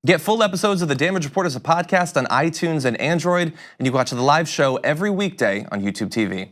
Get full episodes of The Damage Report as a podcast on iTunes and Android, and you can watch the live show every weekday on YouTube TV.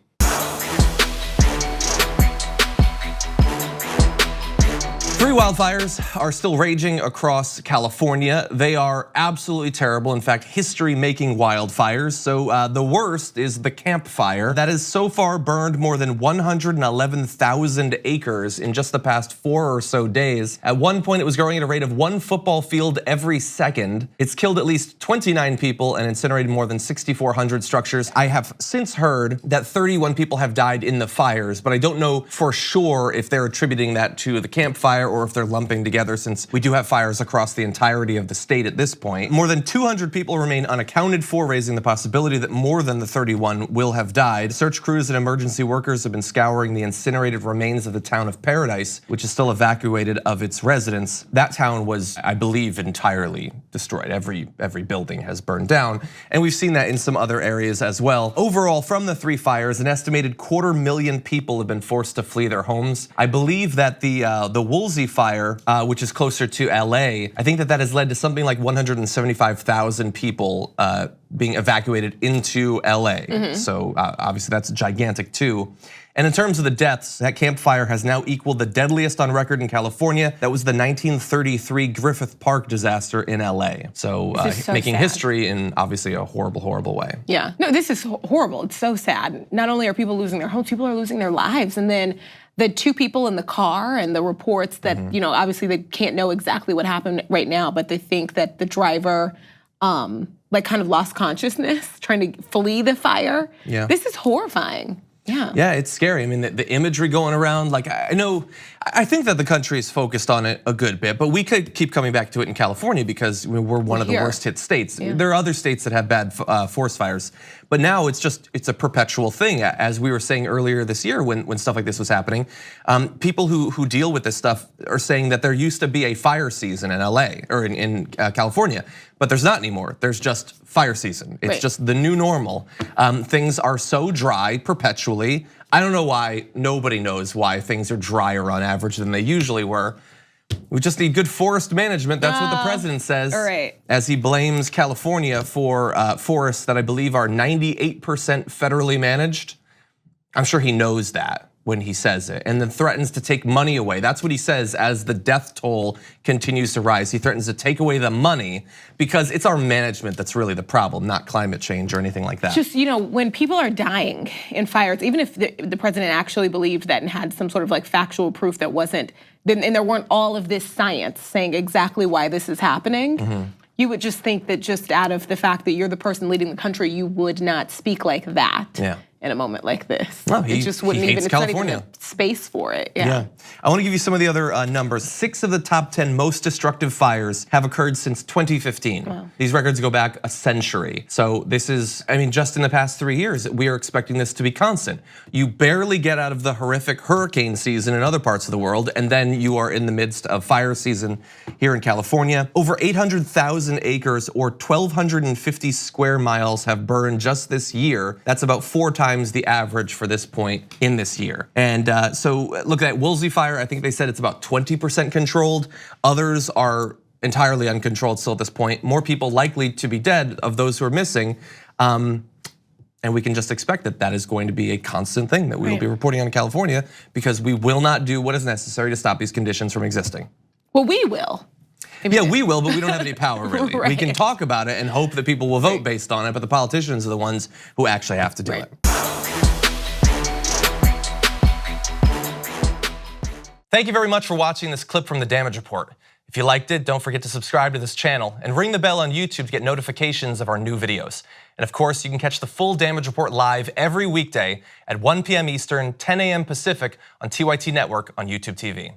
Three wildfires are still raging across California. They are absolutely terrible. In fact, history-making wildfires. So the worst is the Camp Fire. That has so far burned more than 111,000 acres in just the past 4 or so days. At one point, it was growing at a rate of 1 football field every second. It's killed at least 29 people and incinerated more than 6,400 structures. I have since heard that 31 people have died in the fires, but I don't know for sure if they're attributing that to the Camp Fire or if they're lumping together, since we do have fires across the entirety of the state at this point. More than 200 people remain unaccounted for, raising the possibility that more than the 31 will have died. Search crews and emergency workers have been scouring the incinerated remains of the town of Paradise, which is still evacuated of its residents. That town was, I believe, entirely destroyed. Every building has burned down, and we've seen that in some other areas as well. Overall, from the 3 fires, an estimated 250,000 people have been forced to flee their homes. I believe that the Woolsey fire, which is closer to LA, I think that has led to something like 175,000 people being evacuated into LA. So obviously that's gigantic too. And in terms of the deaths, that Camp Fire has now equaled the deadliest on record in California. That was the 1933 Griffith Park disaster in LA. So making history in obviously a horrible, horrible way. Yeah, no, this is horrible. It's so sad. Not only are people losing their homes, people are losing their lives. And then the 2 people in the car and the reports that, obviously they can't know exactly what happened right now, but they think that the driver like kind of lost consciousness trying to flee the fire. Yeah. This is horrifying. Yeah. Yeah, it's scary. I mean, the imagery going around, like I think that the country is focused on it a good bit, but we could keep coming back to it in California because we're one of the worst hit states. Yeah. There are other states that have bad forest fires, but now it's a perpetual thing. As we were saying earlier this year when stuff like this was happening, people who deal with this stuff are saying that there used to be a fire season in LA or in California, but there's not anymore. There's just fire season. It's just the new normal. Things are so dry perpetually. I don't know why, nobody knows why things are drier on average than they usually were. We just need good forest management. That's what the president says. As he blames California for forests that I believe are 98% federally managed. I'm sure he knows that when he says it, and then threatens to take money away. That's what he says as the death toll continues to rise. He threatens to take away the money because it's our management that's really the problem, not climate change or anything like that. Just, when people are dying in fires, even if the president actually believed that and had some sort of like factual proof that wasn't, and there weren't all of this science saying exactly why this is happening, you would just think that just out of the fact that you're the person leading the country, you would not speak like that. Yeah. In a moment like this. No, it just wouldn't even, it's not even a space for it. Yeah. I want to give you some of the other numbers. 6 of the top 10 most destructive fires have occurred since 2015. Wow. These records go back a century. So this is, just in the past 3 years, we are expecting this to be constant. You barely get out of the horrific hurricane season in other parts of the world, and then you are in the midst of fire season here in California. Over 800,000 acres or 1,250 square miles have burned just this year. That's about 4 times the average for this point in this year. And so look at that Woolsey fire, I think they said it's about 20% controlled. Others are entirely uncontrolled still at this point. More people likely to be dead of those who are missing. And we can just expect that is going to be a constant thing that we will be reporting on in California because we will not do what is necessary to stop these conditions from existing. Well, we will. Yeah, we will, but we don't have any power really. We can talk about it and hope that people will vote based on it, but the politicians are the ones who actually have to do it. Thank you very much for watching this clip from The Damage Report. If you liked it, don't forget to subscribe to this channel and ring the bell on YouTube to get notifications of our new videos. And of course, you can catch the full Damage Report live every weekday at 1 p.m. Eastern, 10 a.m. Pacific on TYT Network on YouTube TV.